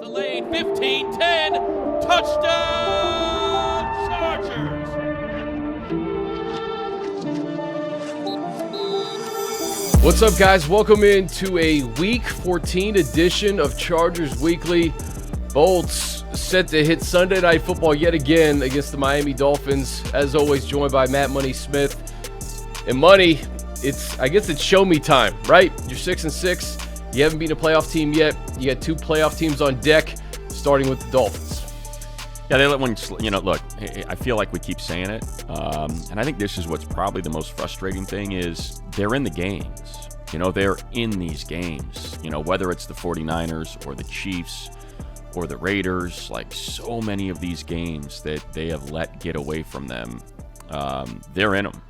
the lane. 15-10. Touchdown, Chargers. What's up, guys? Welcome into a Week 14 edition of Chargers Weekly. Bolts set to hit Sunday Night Football yet again against the Miami Dolphins. As always, joined by Matt Money Smith. And Money, I guess it's show me time, right? You're 6-6. You haven't beaten a playoff team yet. You got two playoff teams on deck, starting with the Dolphins. Yeah, they let one, look, I feel like we keep saying it. And I think this is what's probably the most frustrating thing is they're in the games. They're in these games, whether it's the 49ers or the Chiefs or the Raiders, like so many of these games that they have let get away from them. They're in them,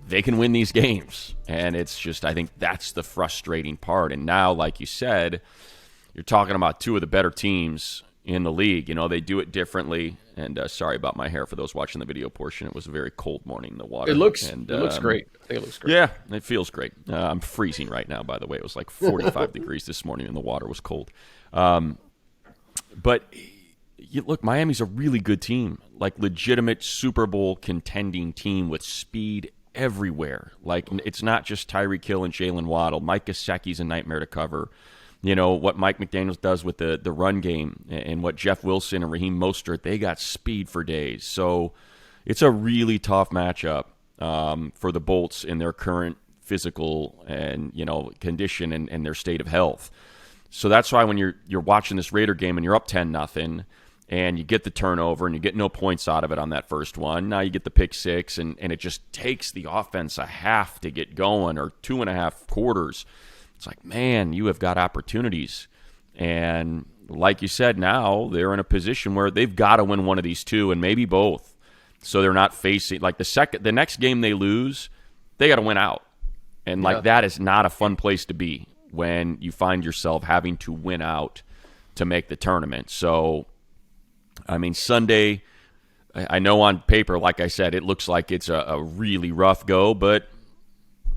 they can win these games. And it's just, I think that's the frustrating part. And now, like you said, you're talking about two of the better teams in the league. They do it differently. And sorry about my hair for those watching the video portion. It was a very cold morning in the water. It looks great. I think it looks great. Yeah, it feels great. I'm freezing right now, by the way. It was like 45 degrees this morning and the water was cold. But look, Miami's a really good team, like legitimate Super Bowl contending team with speed everywhere. Like, it's not just Tyreek Hill and Jalen Waddle. Mike Gesicki's a nightmare to cover. What Mike McDaniels does with the run game and what Jeff Wilson and Raheem Mostert, they got speed for days. So it's a really tough matchup for the Bolts in their current physical and, condition and their state of health. So that's why when you're watching this Raider game and you're up 10-0 and you get the turnover and you get no points out of it on that first one, now you get the pick six and it just takes the offense a half to get going or 2.5 quarters. It's like, man, you have got opportunities. And like you said, now they're in a position where they've got to win one of these two and maybe both. So they're not facing, like the next game they lose, they got to win out. And that is not a fun place to be when you find yourself having to win out to make the tournament. So, I mean, Sunday, I know on paper, like I said, it looks like it's a really rough go, but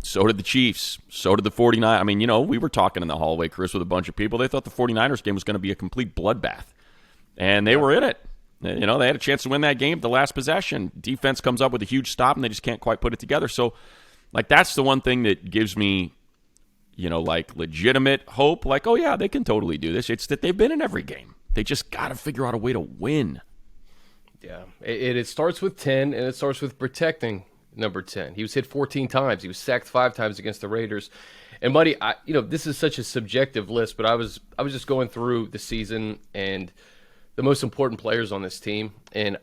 so did the Chiefs. So did the 49ers. I mean, we were talking in the hallway, Chris, with a bunch of people. They thought the 49ers game was going to be a complete bloodbath. And they were in it. They had a chance to win that game at the last possession. Defense comes up with a huge stop, and they just can't quite put it together. So, that's the one thing that gives me, legitimate hope. Like, oh, yeah, they can totally do this. It's that they've been in every game. They just got to figure out a way to win. Yeah. It starts with 10, and it starts with protecting number 10. He was hit 14 times. He was sacked 5 times against the Raiders. And buddy, this is such a subjective list, but I was just going through the season and the most important players on this team, and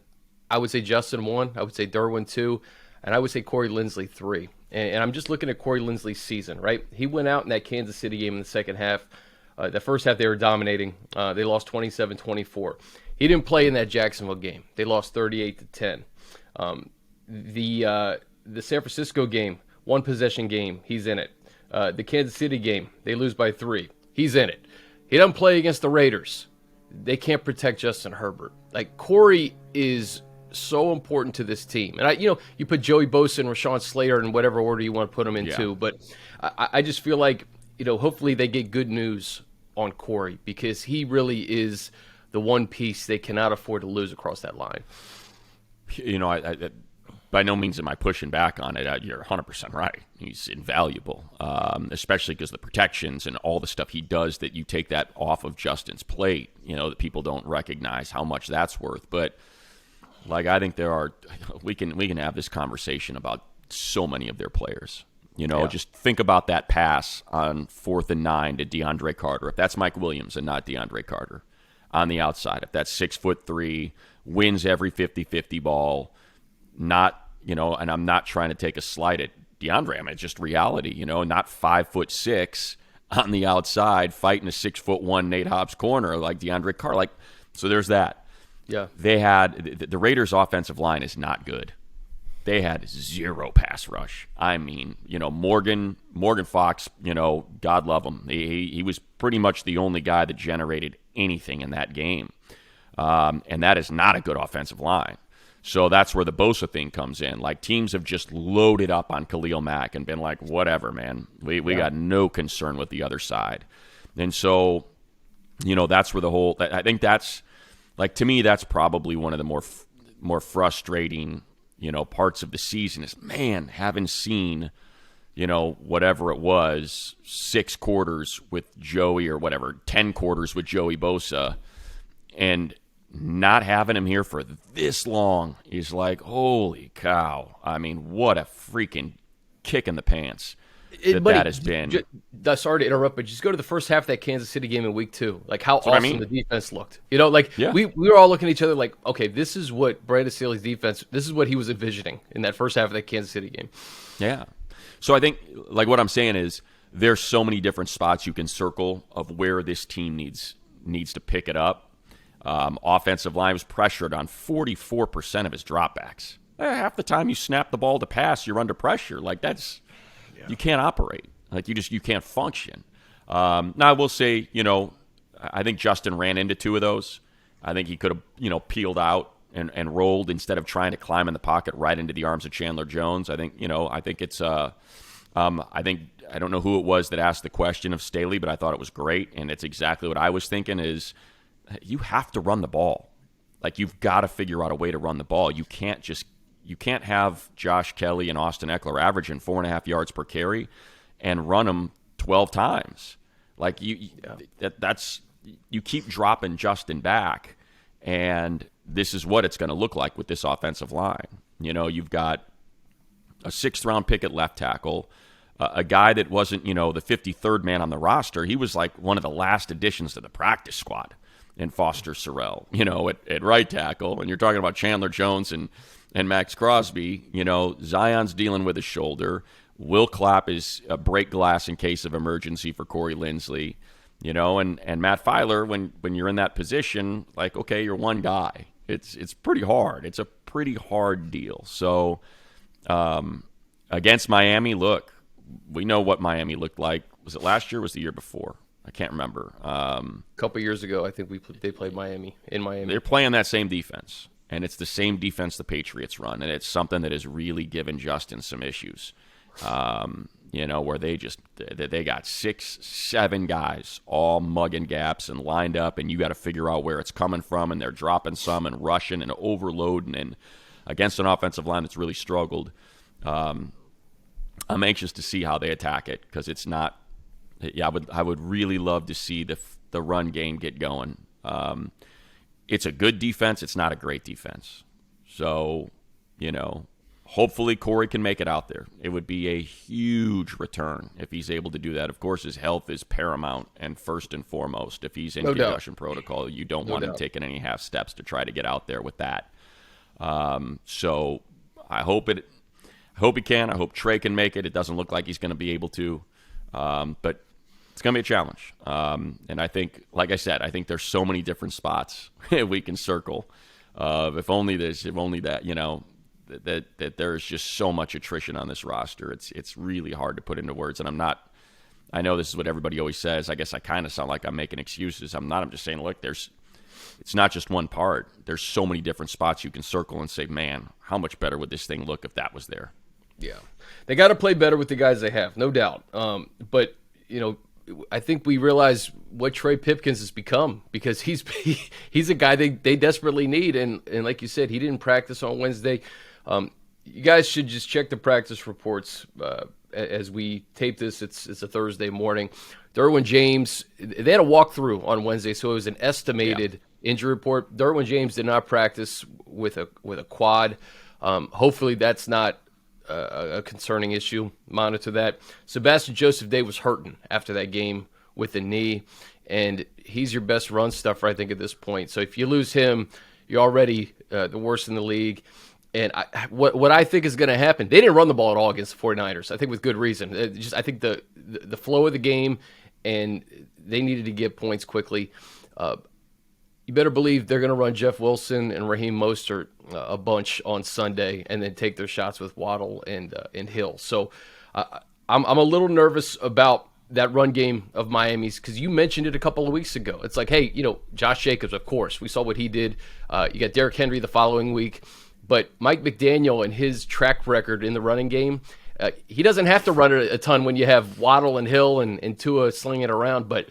I would say Justin 1, I would say Derwin 2, and I would say Corey Linsley 3. And I'm just looking at Corey Linsley's season, right? He went out in that Kansas City game in the second half. The first half they were dominating. They lost 27-24. He didn't play in that Jacksonville game. They lost 38-10. The San Francisco game, 1-possession game, he's in it. The Kansas City game, they lose by 3. He's in it. He doesn't play against the Raiders. They can't protect Justin Herbert. Like, Corey is so important to this team. And you put Joey Bosa and Rashawn Slater in whatever order you want to put them into. Yeah. But I just feel like, hopefully they get good news on Corey because he really is the one piece they cannot afford to lose across that line. I by no means am I pushing back on it. You're 100% right. He's invaluable, especially because the protections and all the stuff he does that you take that off of Justin's plate, that people don't recognize how much that's worth. But, I think we can have this conversation about so many of their players. Just think about that pass on 4th and 9 to DeAndre Carter. If that's Mike Williams and not DeAndre Carter on the outside, if that's 6'3", wins every 50-50 ball, not, and I'm not trying to take a slight at DeAndre. I mean, it's just reality, not 5'6" on the outside fighting a 6'1" Nate Hobbs corner like DeAndre Carter. So there's that. Yeah. They had the Raiders' offensive line is not good. They had 0 pass rush. I mean, Morgan Fox, God love him. He was pretty much the only guy that generated anything in that game. And that is not a good offensive line. So that's where the Bosa thing comes in. Like, teams have just loaded up on Khalil Mack and been like, whatever, man. We got no concern with the other side. And so, that's where I think that's, like, to me, that's probably one of the more frustrating, parts of the season is, man, having seen, whatever it was, 6 quarters with Joey or whatever, 10 quarters with Joey Bosa, and not having him here for this long is like, holy cow. I mean, what a freaking kick in the pants that has been. Sorry to interrupt, but just go to the first half of that Kansas City game in week 2. Like, how awesome the defense looked. We were all looking at each other like, okay, this is what Brandon Staley's defense, this is what he was envisioning in that first half of that Kansas City game. Yeah. So I think, like, what I'm saying is there's so many different spots you can circle of where this team needs to pick it up. Offensive line was pressured on 44% of his dropbacks. Half the time you snap the ball to pass, you're under pressure. Like, that's you can't operate. Like, you can't function. Now, I will say, I think Justin ran into 2 of those. I think he could have, peeled out and rolled instead of trying to climb in the pocket right into the arms of Chandler Jones. I think, it's I don't know who it was that asked the question of Staley, but I thought it was great, and it's exactly what I was thinking is you have to run the ball. Like, you've got to figure out a way to run the ball. You can't have Josh Kelly and Austin Eckler averaging 4.5 yards per carry and run them 12 times. Like, you keep dropping Justin back, and this is what it's going to look like with this offensive line. You've got a 6th-round pick at left tackle, a guy that wasn't, the 53rd man on the roster. He was like one of the last additions to the practice squad in Foster Sorrell, at right tackle. And you're talking about Chandler Jones and Max Crosby. Zion's dealing with his shoulder. Will Clapp is a break glass in case of emergency for Corey Linsley. And Matt Filer, when you're in that position, like, okay, you're one guy. It's pretty hard. It's a pretty hard deal. So against Miami, look, we know what Miami looked like. Was it last year or was it the year before? I can't remember. A couple years ago, I think they played Miami in Miami. They're playing that same defense, and it's the same defense the Patriots run, and it's something that has really given Justin some issues. Where they got 6, 7 guys all mugging gaps and lined up, and you got to figure out where it's coming from, and they're dropping some and rushing and overloading, and against an offensive line that's really struggled. I'm anxious to see how they attack it because it's not. Yeah, I would really love to see the run game get going. It's a good defense. It's not a great defense. So, hopefully Corey can make it out there. It would be a huge return if he's able to do that. Of course, his health is paramount and first and foremost. If he's in concussion protocol, you don't want him taking any half steps to try to get out there with that. So I hope he can. I hope Trey can make it. It doesn't look like he's going to be able to. But it's going to be a challenge. And I think, like I said, I think there's so many different spots we can circle. If only that, that there's just so much attrition on this roster. It's really hard to put into words. And I know this is what everybody always says. I guess I kind of sound like I'm making excuses. I'm not. I'm just saying, look, it's not just one part. There's so many different spots you can circle and say, man, how much better would this thing look if that was there? Yeah. They got to play better with the guys they have, no doubt. But, I think we realize what Trey Pipkins has become because he's a guy they desperately need. And like you said, he didn't practice on Wednesday. You guys should just check the practice reports as we tape this. It's a Thursday morning. Derwin James, they had a walkthrough on Wednesday, so it was an estimated injury report. Derwin James did not practice with a quad. Hopefully that's not a concerning issue. Monitor that. Sebastian Joseph Day was hurting after that game with the knee, and he's your best run stuffer, I think, at this point. So if you lose him, you're already the worst in the league. And what I think is going to happen, they didn't run the ball at all against the 49ers, I think with good reason. I think the flow of the game, and they needed to get points quickly. You better believe they're going to run Jeff Wilson and Raheem Mostert a bunch on Sunday and then take their shots with Waddle and Hill. So I'm a little nervous about that run game of Miami's because you mentioned it a couple of weeks ago. It's like, hey, Josh Jacobs, of course. We saw what he did. You got Derrick Henry the following week. But Mike McDaniel and his track record in the running game, he doesn't have to run it a ton when you have Waddle and Hill and Tua slinging it around. But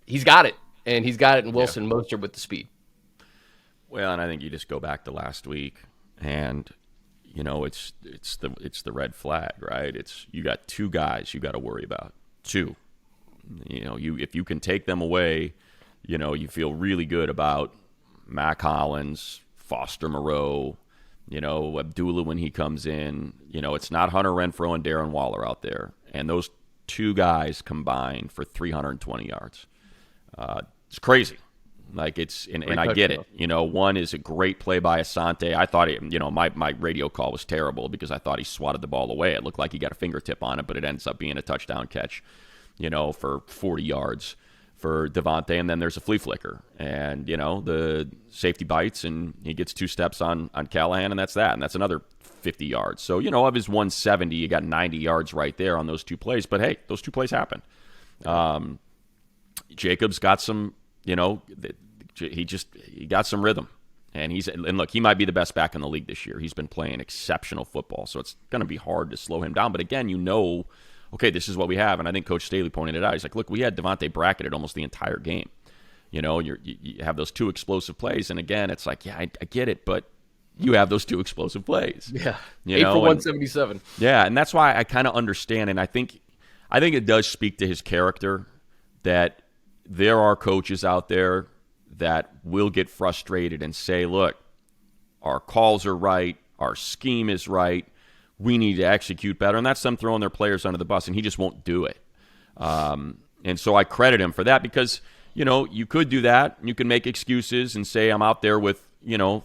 He's got it, and he's got it in Wilson Mostert with the speed. Well, and I think you just go back to last week, and it's the red flag, right? It's you got two guys you got to worry about. Two, if you can take them away, you feel really good about Mac Hollins, Foster Moreau, Abdullah when he comes in. It's not Hunter Renfrow and Darren Waller out there, and those two guys combined for 320 yards. It's crazy. Like and I get it. One is a great play by Asante. I thought my radio call was terrible because I thought he swatted the ball away. It looked like he got a fingertip on it, but it ends up being a touchdown catch, for 40 yards for Devontae. And then there's a flea flicker, and the safety bites, and he gets 2 steps on Callahan, and that's that. And that's another 50 yards. So of his 170, you got 90 yards right there on those 2 plays. But hey, those 2 plays happened. Jacobs got some. He got some rhythm, and look, he might be the best back in the league this year. He's been playing exceptional football, so it's going to be hard to slow him down. But again, okay, this is what we have, and I think Coach Staley pointed it out. He's like, look, we had Devontae bracketed almost the entire game. You have those 2 explosive plays, and again, it's like, I get it, but you have those 2 explosive plays. Yeah, 8 for 177. Yeah, and that's why I kind of understand, and I think it does speak to his character that there are coaches out there that will get frustrated and say, look, our calls are right, our scheme is right, we need to execute better. And that's them throwing their players under the bus, and he just won't do it. And so I credit him for that because, you could do that. You can make excuses and say I'm out there with, 2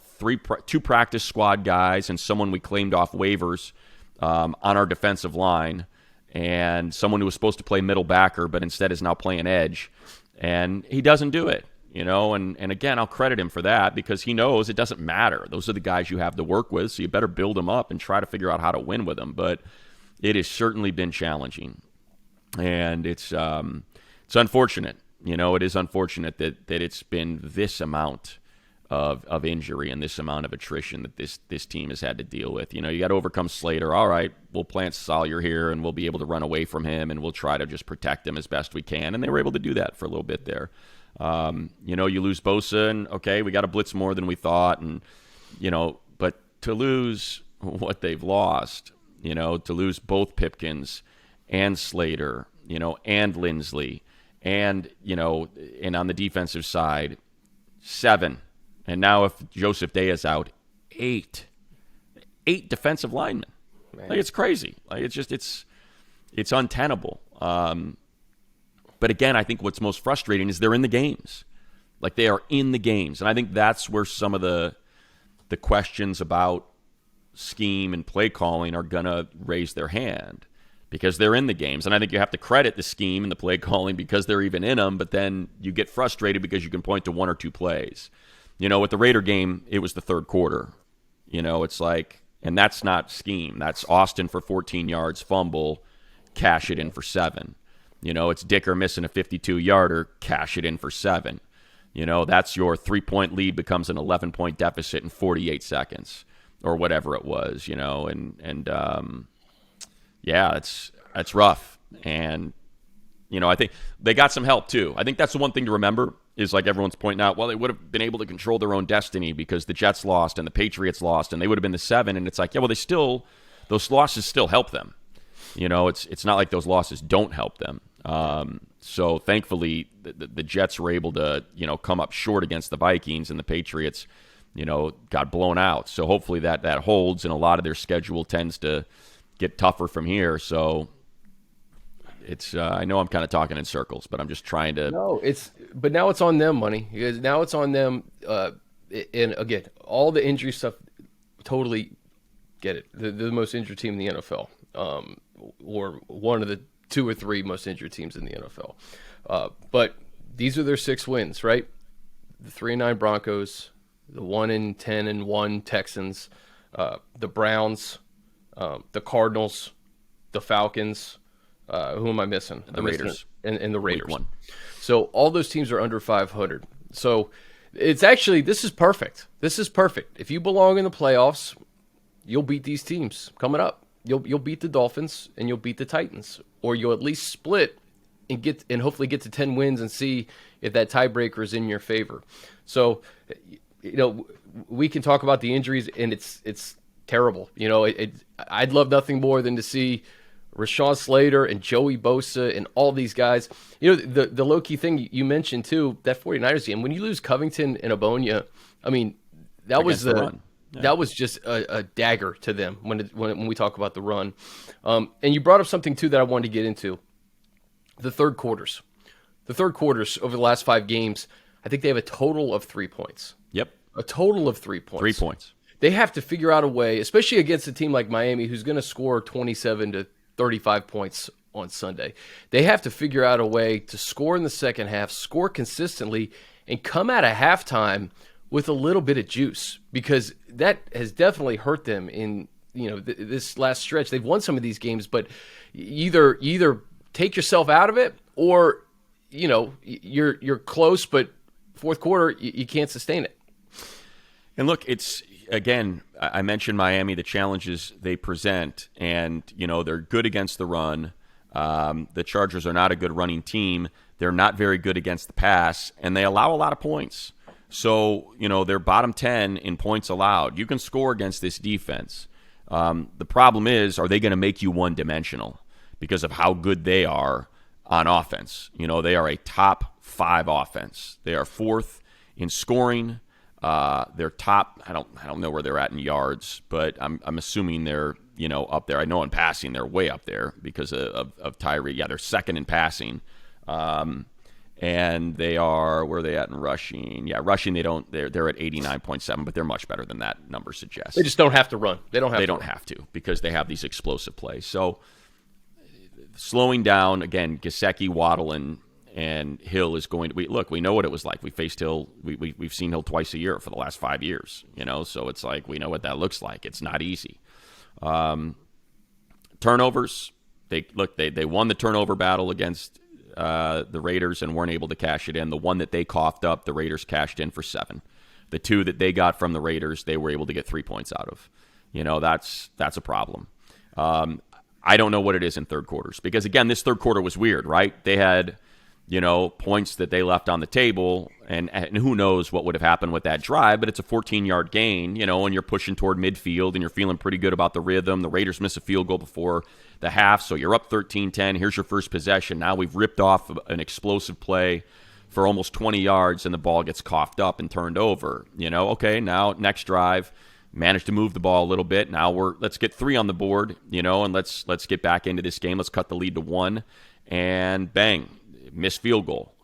practice squad guys and someone we claimed off waivers on our defensive line and someone who was supposed to play middle backer but instead is now playing edge. And he doesn't do it, and again, I'll credit him for that because he knows it doesn't matter. Those are the guys you have to work with, so you better build them up and try to figure out how to win with them. But it has certainly been challenging, and it's unfortunate. It is unfortunate that it's been this amount of injury and this amount of attrition that this team has had to deal with. You got to overcome Slater. All right, we'll plant Sawyer here, and we'll be able to run away from him, and we'll try to just protect him as best we can. And they were able to do that for a little bit there. You lose Bosa, and okay, we got to blitz more than we thought, and but to lose what they've lost, to lose both Pipkins and Slater, and Lindsley, and and on the defensive side, 7. And now if Joseph Day is out, 8 defensive linemen. Man. Like, it's crazy. Like, it's untenable. But again, I think what's most frustrating is they're in the games. Like, they are in the games. And I think that's where some of the questions about scheme and play calling are going to raise their hand because they're in the games. And I think you have to credit the scheme and the play calling because they're even in them, but then you get frustrated because you can point to 1 or 2 plays. With the Raider game, it was the third quarter. It's like, and that's not scheme. That's Austin for 14 yards, fumble, cash it in for 7. It's Dicker missing a 52-yarder, cash it in for 7. That's your 3-point lead becomes an 11-point deficit in 48 seconds or whatever it was, that's rough. And, I think they got some help too. I think that's the one thing to remember is like everyone's pointing out, well, they would have been able to control their own destiny because the Jets lost and the Patriots lost and they would have been the 7. And it's like, yeah, well, those losses still help them. It's not like those losses don't help them. So thankfully the Jets were able to, come up short against the Vikings and the Patriots, got blown out. So hopefully that holds and a lot of their schedule tends to get tougher from here. So it's I know I'm kind of talking in circles, but I'm just trying to. No, but now it's on them, Money. Because now it's on them. And again, all the injury stuff, totally get it. They're the most injured team in the NFL, or one of the 2 or 3 most injured teams in the NFL. But these are their 6 wins, right? The 3-9 Broncos, the 1-10-1 Texans, the Browns, the Cardinals, the Falcons. Who am I missing? The Raiders. And the Raiders. Week 1. So all those teams are under 500. So it's actually, this is perfect. This is perfect. If you belong in the playoffs, you'll beat these teams coming up. You'll beat the Dolphins and you'll beat the Titans, or you'll at least split and hopefully get to 10 wins and see if that tiebreaker is in your favor. So, we can talk about the injuries, and it's terrible. I'd love nothing more than to see Rashawn Slater and Joey Bosa and all these guys. The low-key thing you mentioned, too, that 49ers game, when you lose Covington and Abonia, I mean, that was the run. Yeah. That was just a dagger to them when we talk about the run. And you brought up something, too, that I wanted to get into. The third quarters. The third quarters over the last 5 games, I think they have a total of 3 points. Yep. A total of 3 points. 3 points. They have to figure out a way, especially against a team like Miami, who's going to score 27 to 35 points on Sunday. They have to figure out a way to score in the second half, score consistently, and come out of halftime with a little bit of juice, because that has definitely hurt them in this last stretch. They've won some of these games, but either take yourself out of it, or you're close, but fourth quarter you can't sustain it. And look, it's, again, I mentioned Miami, the challenges they present, and they're good against the run. The Chargers are not a good running team. They're not very good against the pass, and they allow a lot of points. So they're bottom 10 in points allowed. You can score against this defense. The problem is, are they going to make you one-dimensional because of how good they are on offense? They are a top 5 offense. They are 4th in scoring. They're top. I don't know where they're at in yards, but I'm assuming they're up there. I know in passing they're way up there because of Tyree. Yeah, they're 2nd in passing. And they are, where are they at in rushing? Yeah, rushing they're at 89.7, but they're much better than that number suggests. They just don't have to run. They don't have to because they have these explosive plays. So slowing down, again, Gesicki, Waddle, and Hill is going to we know what it was like. We faced Hill. We've seen Hill twice a year for the last 5 years. So it's like we know what that looks like. It's not easy. Turnovers. They won the turnover battle against the Raiders and weren't able to cash it in. The one that they coughed up, the Raiders cashed in for 7. The 2 that they got from the Raiders, they were able to get 3 points out of. That's a problem. I don't know what it is in third quarters because, again, this third quarter was weird, right? They had points that they left on the table, and who knows what would have happened with that drive, but it's a 14-yard gain, and you're pushing toward midfield, and you're feeling pretty good about the rhythm. The Raiders miss a field goal before the half, so you're up 13-10. Here's your first possession. Now we've ripped off an explosive play for almost 20 yards, and the ball gets coughed up and turned over. Okay, now next drive, managed to move the ball a little bit. Now let's get 3 on the board, and let's get back into this game. Let's cut the lead to 1, and bang, missed field goal.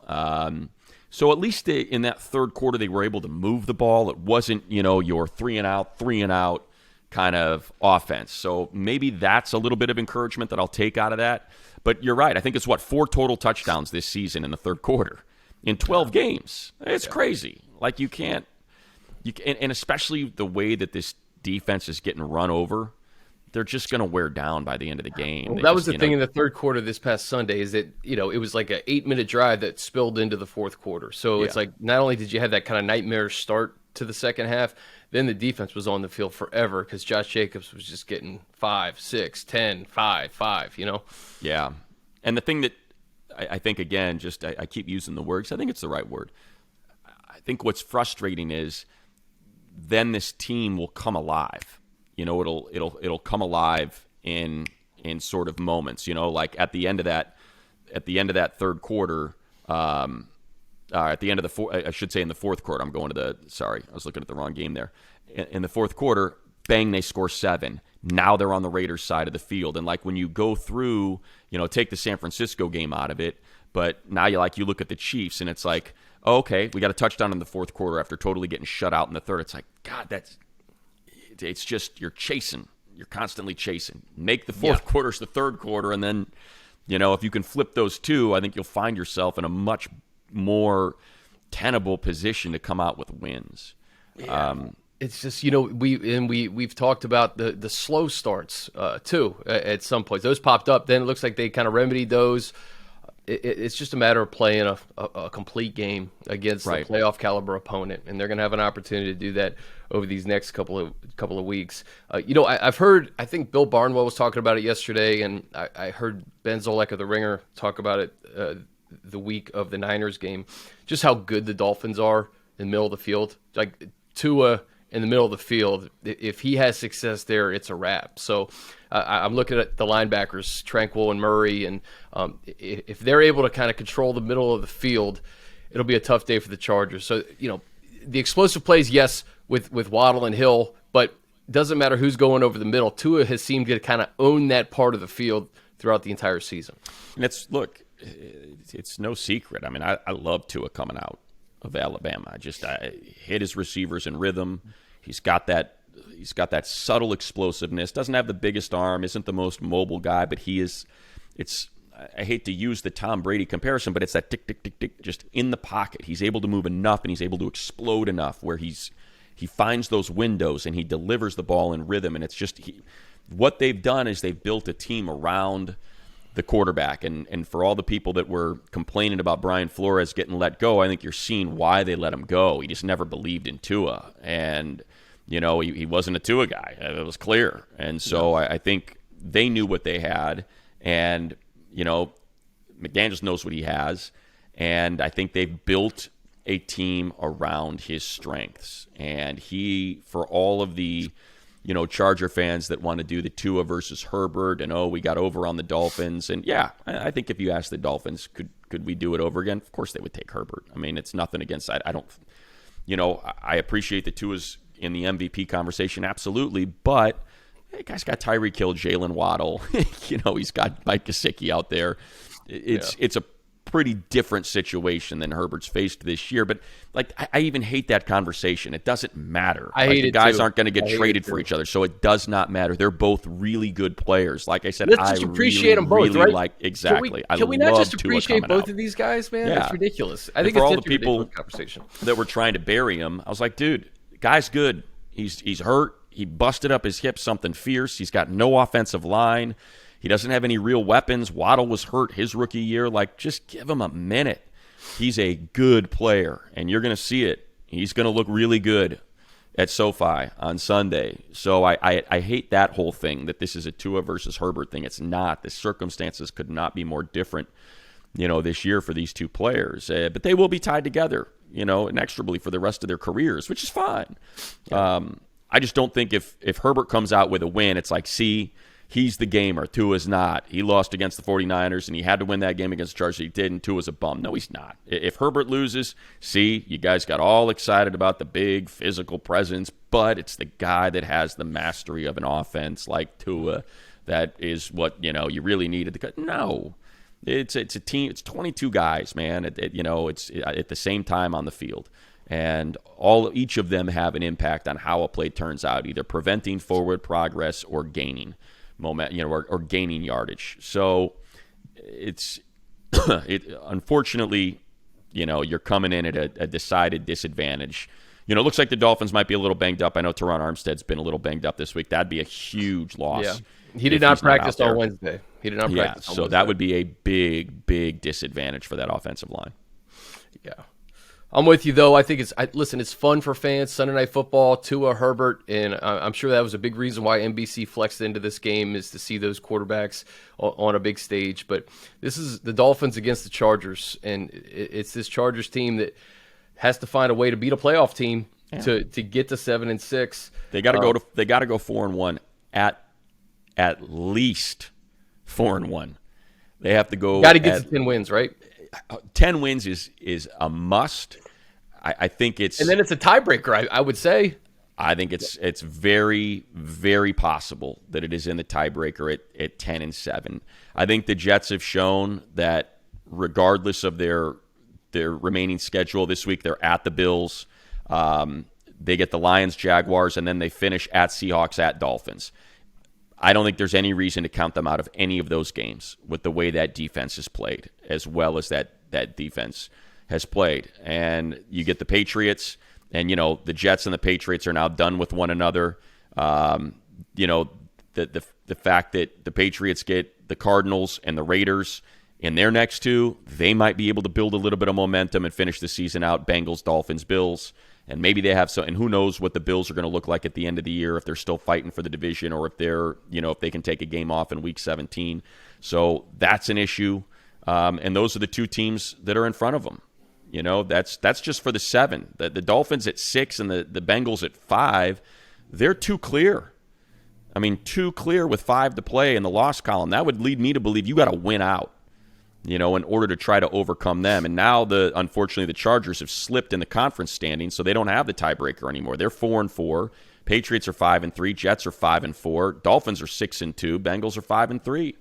So at least in that third quarter, they were able to move the ball. It wasn't, your 3 and out kind of offense. So maybe that's a little bit of encouragement that I'll take out of that. But you're right. I think it's 4 total touchdowns this season in the third quarter in 12 games. It's crazy. Like and especially the way that this defense is getting run over. They're just going to wear down by the end of the game. Well, that was the thing in the third quarter this past Sunday is that, it was like an 8-minute drive that spilled into the fourth quarter. So it's like not only did you have that kind of nightmare start to the second half, then the defense was on the field forever because Josh Jacobs was just getting 5, 6, 10, 5, 5, Yeah. And the thing that I think, again, just I keep using the word because I think it's the right word. I think what's frustrating is then this team will come alive. It'll come alive in sort of moments. Like at the end of that third quarter, at the end of in the fourth quarter. I was looking at the wrong game there. In the fourth quarter, bang, they score 7. Now they're on the Raiders' side of the field, and like when you go through, take the San Francisco game out of it, but now you look at the Chiefs, and it's like, oh, okay, we got a touchdown in the fourth quarter after totally getting shut out in the third. It's like, God, it's just you're chasing. You're constantly chasing. Make the fourth quarters the third quarter, and then, if you can flip those 2, I think you'll find yourself in a much more tenable position to come out with wins. Yeah. It's just, we've talked about the slow starts too at some points. Those popped up. Then it looks like they kind of remedied those. it's just a matter of playing a complete game against a playoff caliber opponent, and they're going to have an opportunity to do that over these next couple of weeks. I've heard, I think Bill Barnwell was talking about it yesterday, and I heard Ben Zolek of The Ringer talk about it the week of the Niners game, just how good the Dolphins are in the middle of the field. Like Tua in the middle of the field, if he has success there, it's a wrap. So I'm looking at the linebackers, Tranquil and Murray, and if they're able to kind of control the middle of the field, it'll be a tough day for the Chargers. So, the explosive plays, yes, with Waddle and Hill, but it doesn't matter who's going over the middle. Tua has seemed to kind of own that part of the field throughout the entire season. And it's no secret. I mean, I love Tua coming out of Alabama. I hit his receivers in rhythm. He's got that subtle explosiveness. Doesn't have the biggest arm. Isn't the most mobile guy, but he is. I hate to use the Tom Brady comparison, but it's that tick, tick, tick, tick, just in the pocket. He's able to move enough, and he's able to explode enough where he finds those windows and he delivers the ball in rhythm. And it's just what they've done is they've built a team around the quarterback. And for all the people that were complaining about Brian Flores getting let go, I think you're seeing why they let him go. He just never believed in Tua. And, he wasn't a Tua guy. It was clear. And so I think they knew what they had. And, McDaniels knows what he has. And I think they've built a team around his strengths. And he, for all of the Charger fans that want to do the Tua versus Herbert and, we got over on the Dolphins. And, yeah, I think if you ask the Dolphins, could we do it over again? Of course they would take Herbert. I mean, it's nothing against that. I appreciate the Tua's in the MVP conversation, absolutely. But the guy's got Tyreek Hill, Jalen Waddle. He's got Mike Gesicki out there. It's a pretty different situation than Herbert's faced this year. But I even hate that conversation. It doesn't matter. I hate the it guys too. aren't going to get traded for each other, so it does not matter. They're both really good players. Like I said, let's just appreciate them both, really right? Exactly. Can we not just Tua appreciate both out. of these guys, man? Yeah. It's ridiculous. I think for it's all such the a people ridiculous conversation that were trying to bury him, I was like, dude, guy's good. He's hurt. He busted up his hip, something fierce. He's got no offensive line. He doesn't have any real weapons. Waddle was hurt his rookie year. Just give him a minute. He's a good player, and you're going to see it. He's going to look really good at SoFi on Sunday. So I hate that whole thing, that this is a Tua versus Herbert thing. It's not. The circumstances could not be more different, this year for these two players. But they will be tied together, inexorably for the rest of their careers, which is fine. Yeah. I just don't think if Herbert comes out with a win, it's like, see, he's the gamer. Tua's not. He lost against the 49ers, and he had to win that game against the Chargers. He did, and Tua's a bum. No, he's not. If Herbert loses, see, you guys got all excited about the big physical presence, but it's the guy that has the mastery of an offense like Tua that is what, you really needed. No. It's a team. It's 22 guys, man. It's at the same time on the field. And each of them have an impact on how a play turns out, either preventing forward progress or gaining moment, or gaining yardage. So unfortunately, you're coming in at a decided disadvantage. It looks like the Dolphins might be a little banged up. I know Teron Armstead's been a little banged up this week. That'd be a huge loss. Yeah. He did not practice on Wednesday. He did not practice on so Wednesday. That would be a big, big disadvantage for that offensive line. Yeah. I'm with you, though. I think it's fun for fans. Sunday Night Football, Tua, Herbert, and I'm sure that was a big reason why NBC flexed into this game, is to see those quarterbacks on a big stage. But this is the Dolphins against the Chargers, and it's this Chargers team that has to find a way to beat a playoff team to get to 7-6. They got to go. They got to go 4-1 at least 4-1. They have to go. Got to get to 10 wins, right? 10 wins is a must. I think it's, and then it's a tiebreaker. I would say. I think it's very, very possible that it is in the tiebreaker at 10-7. I think the Jets have shown that regardless of their remaining schedule this week, they're at the Bills. They get the Lions, Jaguars, and then they finish at Seahawks, at Dolphins. I don't think there's any reason to count them out of any of those games with the way that defense has played, as well as that defense has played. And you get the Patriots, and, the Jets and the Patriots are now done with one another. The fact that the Patriots get the Cardinals and the Raiders, In their next two, they might be able to build a little bit of momentum and finish the season out. Bengals, Dolphins, Bills. And maybe they have some, and who knows what the Bills are going to look like at the end of the year, if they're still fighting for the division or if they're, if they can take a game off in week 17. So that's an issue. And those are the two teams that are in front of them. That's just for the 7. The Dolphins at 6 and the Bengals at 5, they're too clear. I mean, too clear with 5 to play in the loss column. That would lead me to believe you got to win out, in order to try to overcome them. And now, unfortunately, the Chargers have slipped in the conference standings, so they don't have the tiebreaker anymore. They're 4-4. Patriots are 5-3. Jets are 5-4. Dolphins are 6-2. Bengals are 5-3.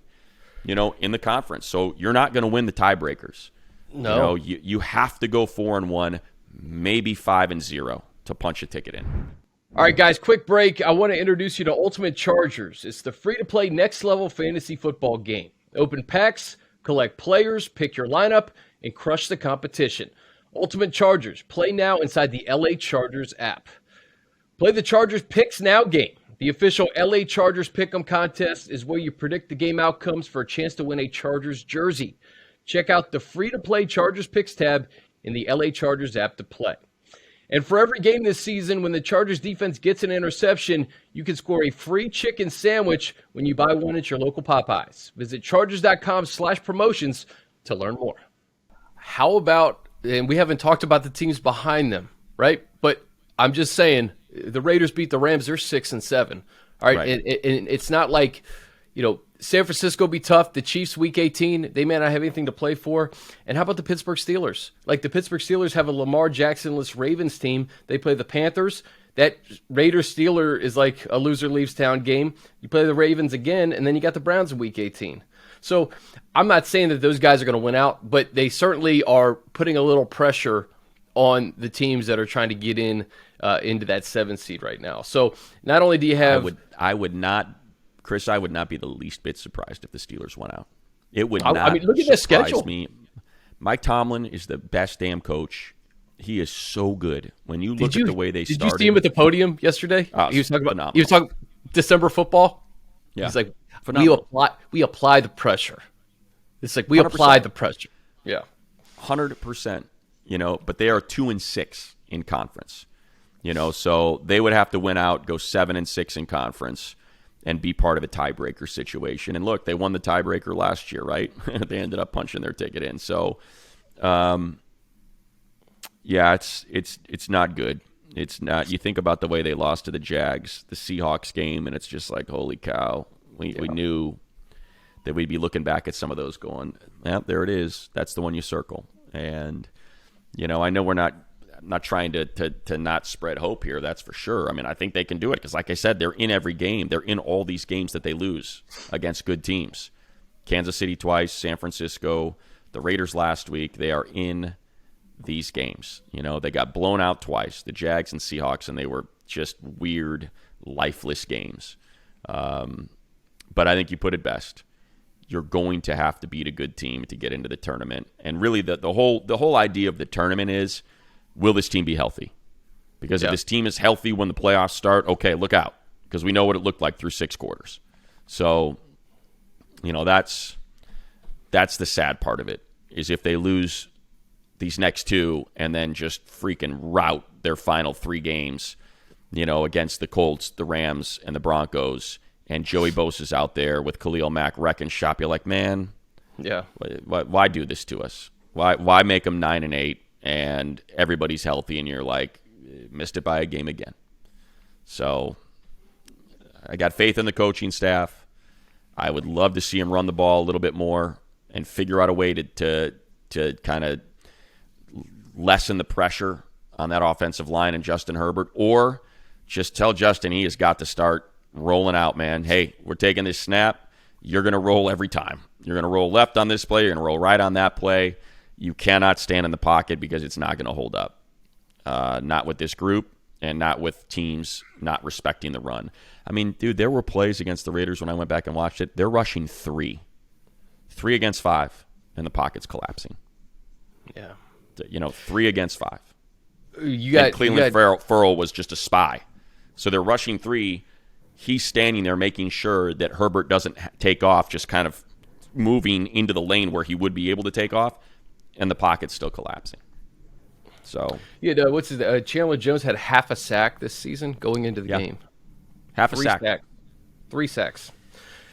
In the conference. So you're not going to win the tiebreakers. No. You have to go 4-1, maybe 5-0 to punch a ticket in. All right, guys, quick break. I want to introduce you to Ultimate Chargers. It's the free-to-play next-level fantasy football game. Open packs, collect players, pick your lineup, and crush the competition. Ultimate Chargers. Play now inside the LA Chargers app. Play the Chargers Picks Now game. The official LA Chargers Pick'em contest is where you predict the game outcomes for a chance to win a Chargers jersey. Check out the free-to-play Chargers Picks tab in the LA Chargers app to play. And for every game this season, when the Chargers defense gets an interception, you can score a free chicken sandwich when you buy one at your local Popeyes. Visit chargers.com/promotions to learn more. How about, and we haven't talked about the teams behind them, right? But I'm just saying, the Raiders beat the Rams. They're 6-7. All right. And it's not like, San Francisco be tough. The Chiefs, week 18, they may not have anything to play for. And how about the Pittsburgh Steelers? Like, the Pittsburgh Steelers have a Lamar Jackson-less Ravens team. They play the Panthers. That Raiders-Steeler is like a loser-leaves-town game. You play the Ravens again, and then you got the Browns in week 18. So I'm not saying that those guys are going to win out, but they certainly are putting a little pressure on the teams that are trying to get into that 7th seed right now. So not only do you have... Chris, I would not be the least bit surprised if the Steelers went out. It would not look at the schedule. Me. Mike Tomlin is the best damn coach. He is so good. When you look at the way they started. Did you see him at the podium yesterday? He was talking about December football. Yeah. He's like, we apply the pressure. It's like we 100%. apply the pressure. Yeah. 100%. But they are 2-6 in conference. So they would have to win out, go 7-6 in conference, and be part of a tiebreaker situation. And look, they won the tiebreaker last year, right? They ended up punching their ticket in. So, it's not good. It's not. You think about the way they lost to the Jags, the Seahawks game, and it's just like, holy cow. We knew that we'd be looking back at some of those going, yeah, there it is. That's the one you circle. And, I know I'm not trying to not spread hope here, that's for sure. I mean, I think they can do it because, like I said, they're in every game. They're in all these games that they lose against good teams. Kansas City twice, San Francisco, the Raiders last week. They are in these games. They got blown out twice, the Jags and Seahawks, and they were just weird, lifeless games. But I think you put it best. You're going to have to beat a good team to get into the tournament. And really, the whole idea of the tournament is, will this team be healthy? Because if this team is healthy when the playoffs start, okay, look out. Because we know what it looked like through 6 quarters. So, that's the sad part of it, is if they lose these next 2 and then just freaking rout their final 3 games, against the Colts, the Rams, and the Broncos, and Joey Bosa's out there with Khalil Mack wrecking shop, you're like, man, why do this to us? Why make them 9-8? And everybody's healthy, and you're like, missed it by a game again. So I got faith in the coaching staff. I would love to see him run the ball a little bit more and figure out a way to kind of lessen the pressure on that offensive line and Justin Herbert, or just tell Justin he has got to start rolling out, man. Hey, we're taking this snap. You're going to roll every time. You're going to roll left on this play. You're going to roll right on that play. You cannot stand in the pocket because it's not going to hold up. Not with this group and not with teams not respecting the run. I mean, dude, there were plays against the Raiders when I went back and watched it. They're rushing 3 against 5, and the pocket's collapsing. Yeah. 3 against 5. Cleveland Ferrell was just a spy. So they're rushing 3. He's standing there making sure that Herbert doesn't take off, just kind of moving into the lane where he would be able to take off, and the pocket's still collapsing. So what's his Chandler Jones had half a sack this season going into the game. Half a sack. 3 sacks.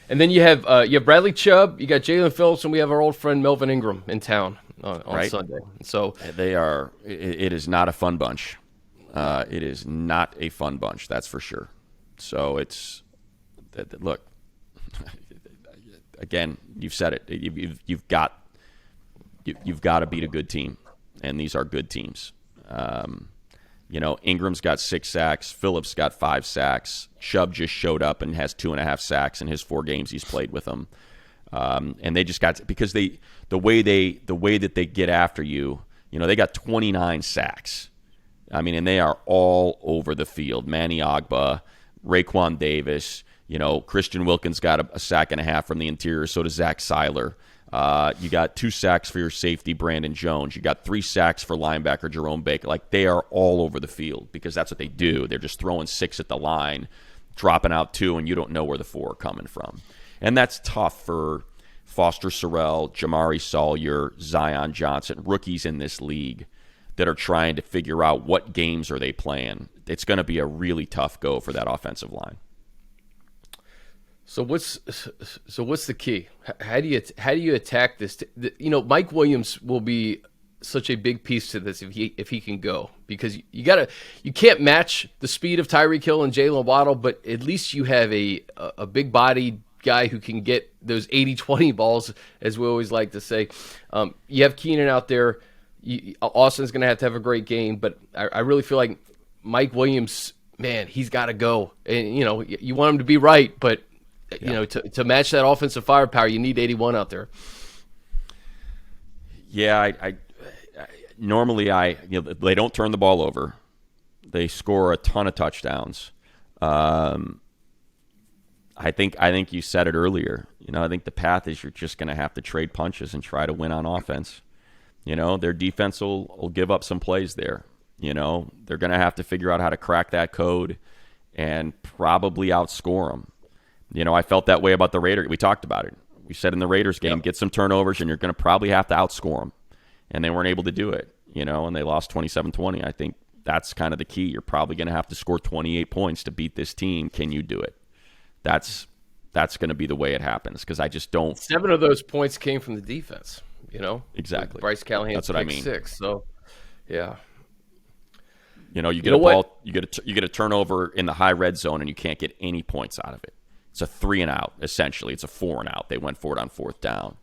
And then you have Bradley Chubb, you got Jalen Phillips, and we have our old friend Melvin Ingram in town on Sunday. So they are. It is not a fun bunch. It is not a fun bunch. That's for sure. So it's look. Again, you've said it. You've got to beat a good team, and these are good teams. Ingram's got 6 sacks. Phillips got 5 sacks. Chubb just showed up and has 2.5 sacks in his 4 games he's played with them. And they just got, because the way that they get after you, they got 29 sacks. I mean, and they are all over the field. Manny Agba, Raekwon Davis, Christian Wilkins got a sack and a half from the interior. So does Zach Seiler. You got 2 sacks for your safety, Brandon Jones. You got 3 sacks for linebacker Jerome Baker. Like, they are all over the field because that's what they do. They're just throwing 6 at the line, dropping out 2, and you don't know where the 4 are coming from. And that's tough for Foster Sorrell, Jamari Sawyer, Zion Johnson, rookies in this league that are trying to figure out what games are they playing. It's going to be a really tough go for that offensive line. So what's the key? How do you attack this? Mike Williams will be such a big piece to this if he can go, because you can't match the speed of Tyreek Hill and Jalen Waddle, but at least you have a big bodied guy who can get those 80-20 balls, as we always like to say. You have Keenan out there. Austin's going to have a great game, but I really feel like Mike Williams, man, he's got to go. And you want him to be right, but to match that offensive firepower, you need 81 out there. Yeah, I normally they don't turn the ball over. They score a ton of touchdowns. I think you said it earlier. I think the path is you're just going to have to trade punches and try to win on offense. Their defense will give up some plays there. They're going to have to figure out how to crack that code and probably outscore them. I felt that way about the Raiders. We talked about it. We said in the Raiders game, get some turnovers, and you're going to probably have to outscore them. And they weren't able to do it, and they lost 27-20. I think that's kind of the key. You're probably going to have to score 28 points to beat this team. Can you do it? That's going to be the way it happens, because I just don't. 7 of those points came from the defense, Exactly. Bryce Callahan. That's what I mean. 6. So, yeah. You get a ball, you get a turnover in the high red zone, and you can't get any points out of it. It's a 3 and out, essentially. It's a 4 and out. They went for it on 4th down.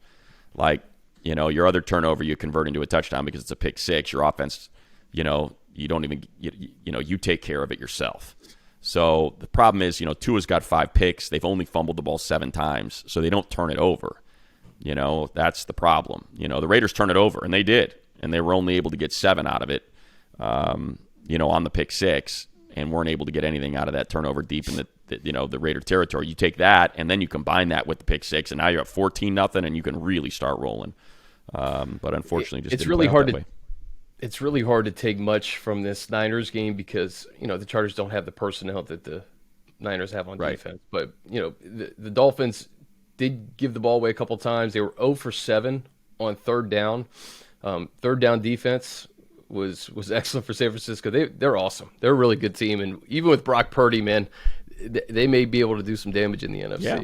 Your other turnover you convert into a touchdown because it's a pick 6. Your offense, you don't even, you take care of it yourself. So the problem is, Tua's got 5 picks. They've only fumbled the ball 7 times, so they don't turn it over. That's the problem. The Raiders turn it over, and they did, and they were only able to get 7 out of it, on the pick 6, and weren't able to get anything out of that turnover deep in the Raider territory. You take that, and then you combine that with the pick 6, and now you're at 14-0, and you can really start rolling. But unfortunately, it's really hard to take much from this Niners game because the Chargers don't have the personnel that the Niners have on defense. But the Dolphins did give the ball away a couple times. They were 0 for 7 on 3rd down. 3rd down defense was excellent for San Francisco. They're awesome. They're a really good team, and even with Brock Purdy, man, they may be able to do some damage in the NFC. Yeah.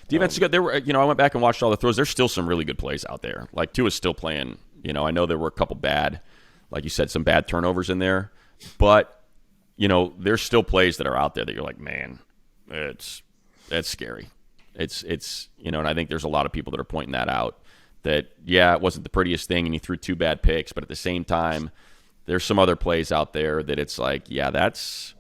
Defense is good. There were, I went back and watched all the throws. There's still some really good plays out there. Like Tua's still playing. I know there were a couple bad, like you said, some bad turnovers in there, but there's still plays that are out there that you're like, man, that's scary. It's and I think there's a lot of people that are pointing that out. That it wasn't the prettiest thing, and you threw 2 bad picks, but at the same time, there's some other plays out there that it's like, that's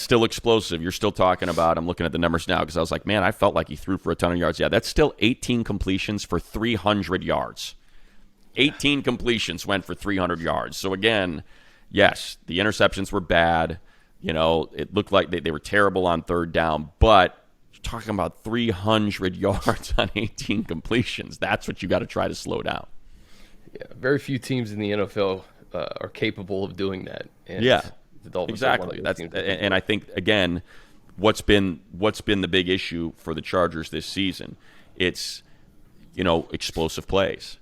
still explosive. You're still talking about, I'm looking at the numbers now because I was like, man, I felt like he threw for a ton of yards. Yeah, that's still 18 completions for 300 yards. 18 completions went for 300 yards. So again, yes, the interceptions were bad. It looked like they were terrible on 3rd down, but you're talking about 300 yards on 18 completions. That's what you got to try to slow down. Yeah, very few teams in the NFL are capable of doing that. And the Dolphins exactly. And I think again, what's been the big issue for the Chargers this season? It's explosive plays.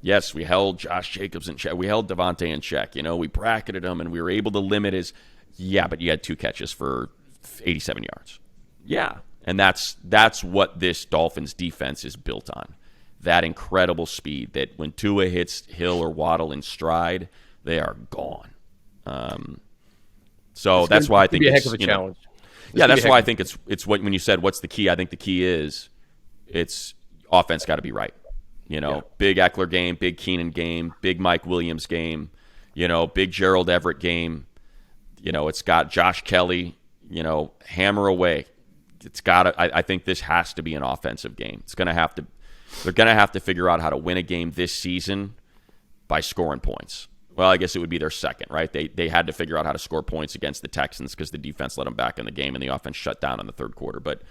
Yes, we held Josh Jacobs in check. We held Devontae in check. We bracketed him, and we were able to limit his. Yeah, but you had 2 catches for 87 yards. Yeah, and that's what this Dolphins defense is built on. That incredible speed that when Tua hits Hill or Waddle in stride, they are gone. So that's why I think it's a heck of a challenge. Yeah, that's why I think it's what when you said what's the key. I think the key is it's offense got to be right. Big Eckler game, big Keenan game, big Mike Williams game, big Gerald Everett game. It's got Josh Kelly, hammer away. It's got I think this has to be an offensive game. They're going to have to figure out how to win a game this season by scoring points. Well, I guess it would be their second, right? They had to figure out how to score points against the Texans because the defense let them back in the game and the offense shut down in the third quarter. But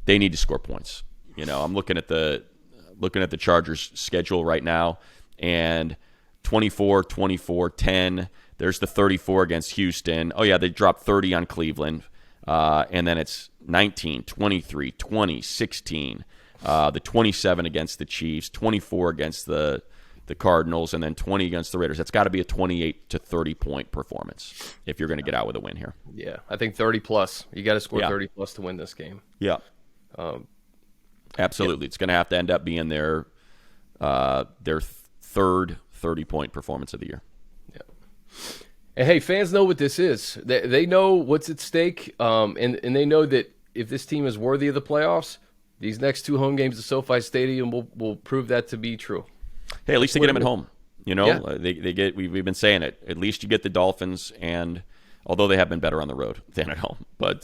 they need to score points. I'm looking at the Chargers' schedule right now, and 24, 24, 10. There's the 34 against Houston. Oh, yeah, they dropped 30 on Cleveland. And then it's 19, 23, 20, 16. The 27 against the Chiefs, 24 against the Cardinals, and then 20 against the Raiders. That's got to be a 28 to 30-point performance if you're going to get out with a win here. Yeah, I think 30-plus. You got to score 30-plus to win this game. Yeah. Absolutely. It's going to have to end up being their third 30-point performance of the year. Yeah. And, hey, fans know what this is. They know what's at stake, and they know that if this team is worthy of the playoffs, these next 2 home games at SoFi Stadium will prove that to be true. Hey, at least they get them at home. They get. We've been saying it. At least you get the Dolphins, and although they have been better on the road than at home, but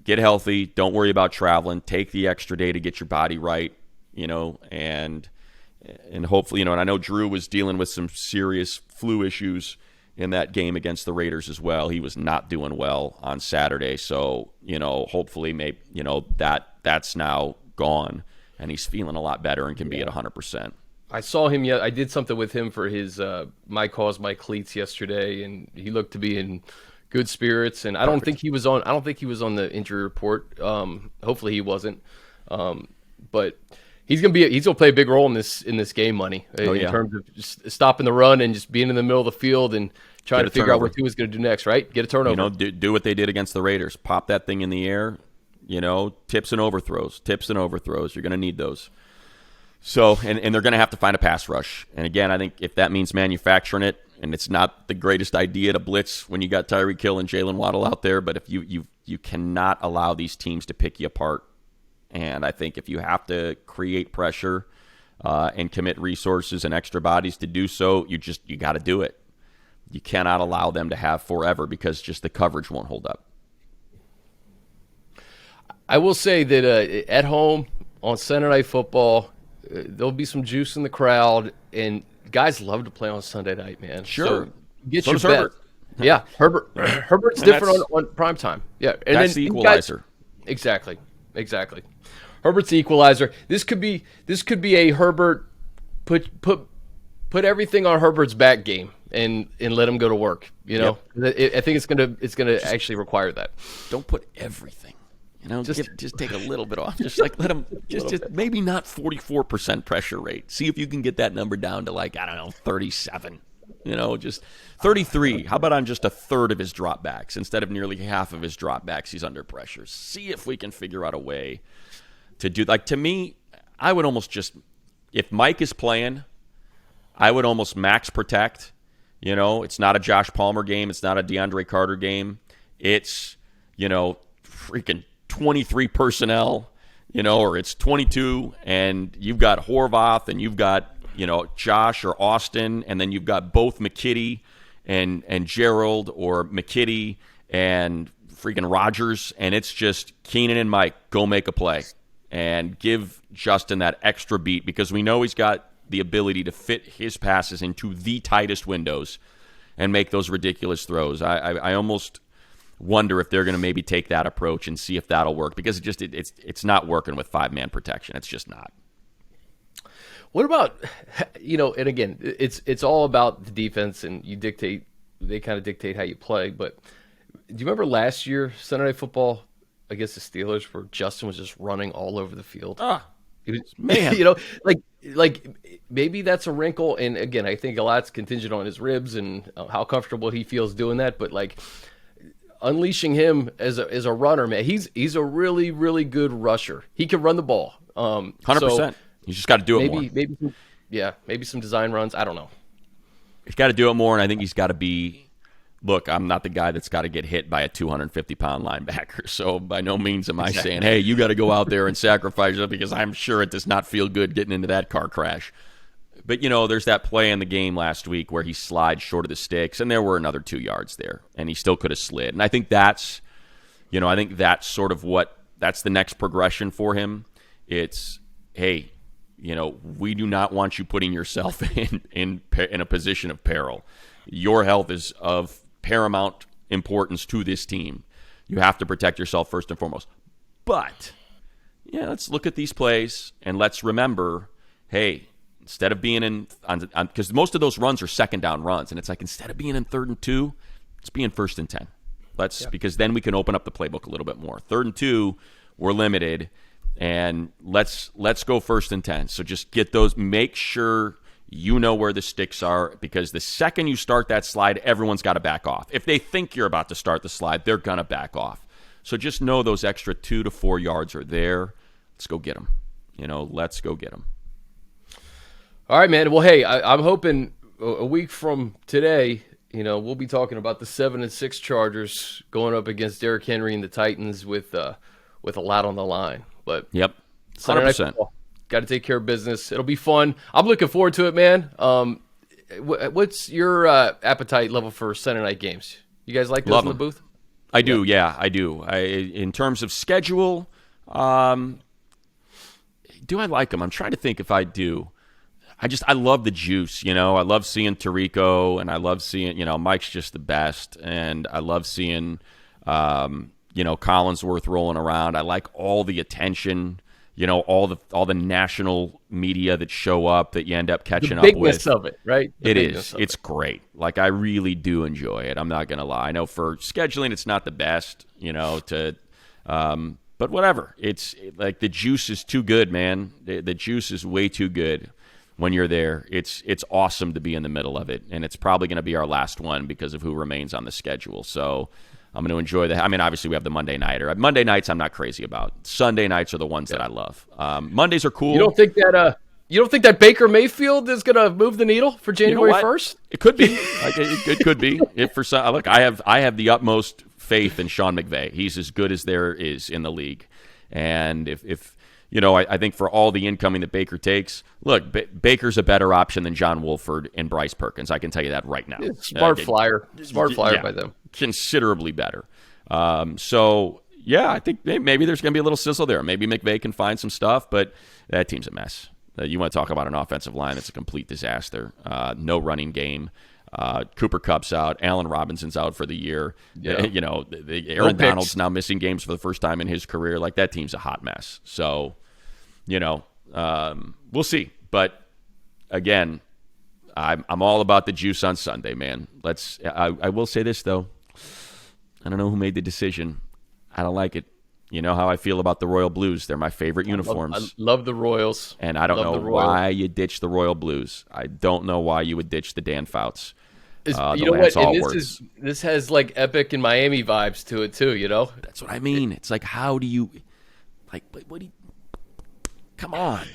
get healthy. Don't worry about traveling. Take the extra day to get your body right. And hopefully, and I know Drew was dealing with some serious flu issues in that game against the Raiders as well. He was not doing well on Saturday, so hopefully, maybe that's now gone, and he's feeling a lot better and can be at 100%. I saw him. I did something with him for his My Cause, My Cleats yesterday, and he looked to be in good spirits. And I don't think he was on. I don't think he was on the injury report. Hopefully, he wasn't. But he's gonna play a big role in this game, Money, in terms of just stopping the run and just being in the middle of the field and trying to figure out what he was going to do next. Right, get a turnover. Do what they did against the Raiders. Pop that thing in the air. Tips and overthrows. You're going to need those. So, and they're going to have to find a pass rush. And again, I think if that means manufacturing it, and it's not the greatest idea to blitz when you got Tyreek Hill and Jalen Waddle out there, but if you cannot allow these teams to pick you apart. And I think if you have to create pressure and commit resources and extra bodies to do so, you got to do it. You cannot allow them to have forever because just the coverage won't hold up. I will say that at home on Sunday Night Football, there'll be some juice in the crowd, and guys love to play on Sunday night, man. Sure. So get so your does bet. Herbert. Yeah, Herbert's different on prime time. Yeah, and that's the equalizer. Exactly. Herbert's the equalizer. This could be a Herbert put everything on Herbert's back game and let him go to work. I think it's gonna actually require that. Don't put everything. Just take a little bit off. Just let him just maybe not 44% pressure rate. See if you can get that number down to 37. Just 33. How about on just a third of his dropbacks instead of nearly half of his dropbacks? He's under pressure. See if we can figure out a way to do. To me, I would almost just, if Mike is playing, I would almost max protect. It's not a Josh Palmer game. It's not a DeAndre Carter game. It's freaking 23 personnel, or it's 22, and you've got Horvath, and you've got, Josh or Austin, and then you've got both McKitty and Gerald, or McKitty and freaking Rodgers, and it's just Keenan and Mike, go make a play, and give Justin that extra beat, because we know he's got the ability to fit his passes into the tightest windows and make those ridiculous throws. I almost wonder if they're going to maybe take that approach and see if that'll work, because it's not working with 5-man protection. It's just not. What about, and again, it's all about the defense, and they kind of dictate how you play. But do you remember last year, Sunday Night Football against the Steelers, where Justin was just running all over the field? Man. Like maybe that's a wrinkle. And again, I think a lot's contingent on his ribs and how comfortable he feels doing that. But like unleashing him as a runner, man, he's a really, really good rusher. He can run the ball. 100%. He's just got to do it more. Maybe some design runs. I don't know. He's got to do it more, and I think he's got to be. Look, I'm not the guy that's got to get hit by a 250-pound linebacker, so by no means am I saying, hey, you got to go out there and sacrifice yourself, because I'm sure it does not feel good getting into that car crash. But, there's that play in the game last week where he slides short of the sticks, and there were another 2 yards there, and he still could have slid. And I think that's sort of that's the next progression for him. It's, hey, we do not want you putting yourself in a position of peril. Your health is of paramount importance to this team. You have to protect yourself first and foremost. But, let's look at these plays and let's remember, hey, instead of being in, because most of those runs are second down runs, and it's like instead of being in 3rd and 2, let's be in 1st and 10. Because then we can open up the playbook a little bit more. 3rd and 2, we're limited, and let's go 1st and 10. So just get those, make sure you know where the sticks are, because the second you start that slide, everyone's got to back off. If they think you're about to start the slide, they're going to back off. So just know those extra 2 to 4 yards are there. Let's go get them. Let's go get them. All right, man. Well, hey, I'm hoping a week from today, we'll be talking about the 7-6 Chargers going up against Derrick Henry and the Titans with a lot on the line. But yep, 100%. Got to take care of business. It'll be fun. I'm looking forward to it, man. What's your appetite level for Sunday night games? You guys like those in the booth? I do. Yeah, I do. In terms of schedule, do I like them? I'm trying to think if I do. I love the juice. I love seeing Tirico, and I love seeing, Mike's just the best, and I love seeing, Collinsworth rolling around. I like all the attention. All the national media that show up that you end up catching up with. The bigness of it, right? It is. It's great. Like, I really do enjoy it. I'm not going to lie. I know for scheduling, it's not the best, but whatever. It's like the juice is too good, man. The juice is way too good when you're there. It's awesome to be in the middle of it, and it's probably going to be our last one because of who remains on the schedule. So I'm going to enjoy that. I mean, obviously, we have the Monday nighter. Monday nights, I'm not crazy about. Sunday nights are the ones that I love. Mondays are cool. You don't think that Baker Mayfield is going to move the needle for January 1st? It could be. It could be. If for some, look, I have the utmost faith in Sean McVay. He's as good as there is in the league, and if I think for all the incoming that Baker takes, look, Baker's a better option than John Wolford and Bryce Perkins. I can tell you that right now. Smart flyer by them. Considerably better. So, yeah, I think maybe there's going to be a little sizzle there. Maybe McVay can find some stuff, but that team's a mess. You want to talk about an offensive line that's a complete disaster. No running game. Cooper Kupp's out. Allen Robinson's out for the year. Yeah. Aaron Donald's now missing games for the first time in his career. Like, that team's a hot mess. So, we'll see. But, again, I'm all about the juice on Sunday, man. I will say this, though. I don't know who made the decision. I don't like it. You know how I feel about the Royal Blues. They're my favorite uniforms. I love the Royals. And I don't know why you ditched the Royal Blues. I don't know why you would ditch the Dan Fouts. You know what? And this has like Epic and Miami vibes to it too. That's what I mean. It's like, how do you, what do you? Come on,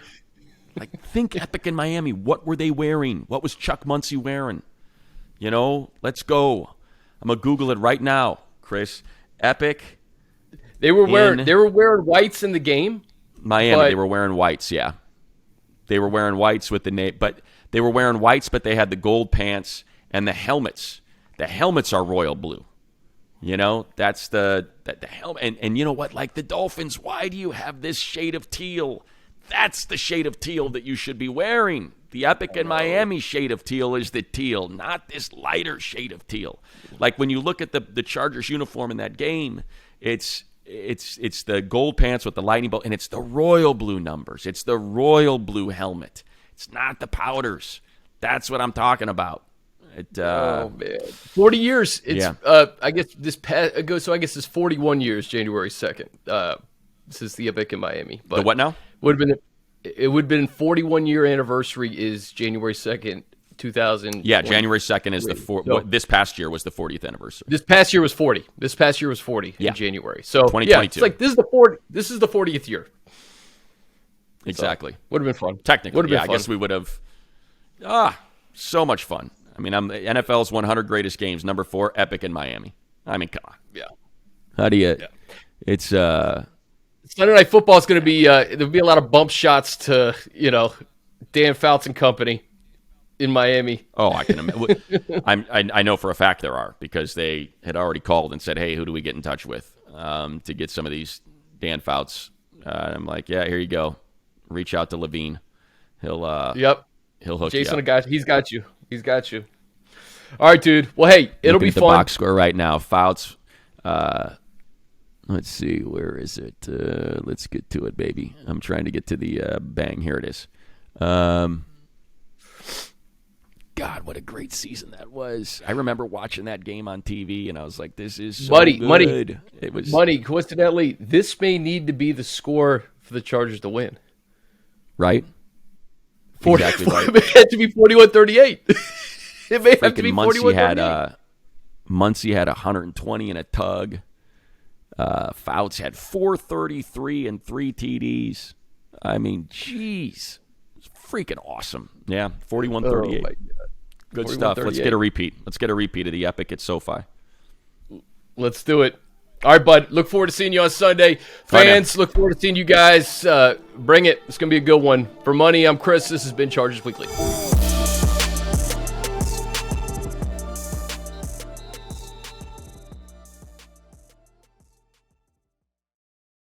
think Epic and Miami. What were they wearing? What was Chuck Muncie wearing? Let's go. I'm gonna Google it right now, Chris. Epic. They were wearing whites in the game. Miami, they were wearing whites. Yeah, they were wearing whites with the name, but they were wearing whites, but they had the gold pants. And the helmets. The helmets are royal blue. That's the helmet. And you know what? Like the Dolphins, why do you have this shade of teal? That's the shade of teal that you should be wearing. The Epic and Miami shade of teal is the teal, not this lighter shade of teal. Like when you look at the Chargers uniform in that game, it's the gold pants with the lightning bolt, and it's the royal blue numbers. It's the royal blue helmet. It's not the powders. That's what I'm talking about. Oh man, 40 years. It's I guess this past goes. So I guess it's 41 years. January 2nd. This is the Epic in Miami. But the what now? Would have been It would have been 41-year anniversary is January 2nd, 2000. Yeah, January 2nd is this past year was the 40th anniversary. This past year was 40. In January. So 2022. yeah, it's like this is the 40th year. Exactly. So, would have been fun. Technically, I guess we would have. So much fun. I mean, NFL's 100 greatest games. Number 4, Epic in Miami. I mean, come on. Yeah. How do you? Yeah. It's Sunday Night Football is going to be there'll be a lot of bump shots to Dan Fouts and company in Miami. Oh, I can imagine. I know for a fact there are, because they had already called and said, "Hey, who do we get in touch with to get some of these Dan Fouts?" I'm like, "Yeah, here you go. Reach out to Levine. He'll hook Jason, you up." He's got you. All right, dude. Well, hey, it'll be fun. The box score right now. Fouts. Let's see. Where is it? Let's get to it, baby. I'm trying to get to the bang. Here it is. God, what a great season that was. I remember watching that game on TV, and I was like, this is so good. It was money. Coincidentally, this may need to be the score for the Chargers to win. Right? Exactly right. It may have to be 41-38. It may have to be 41-38. Muncie had 120 and a tug. Fouts had 433 and 3 TDs. I mean, jeez. It's freaking awesome. Yeah, 41-38. Oh, good stuff. Let's get a repeat. Let's get a repeat of the Epic at SoFi. Let's do it. All right, bud. Look forward to seeing you on Sunday. Fans, look forward to seeing you guys. Bring it. It's going to be a good one. For Money, I'm Chris. This has been Chargers Weekly.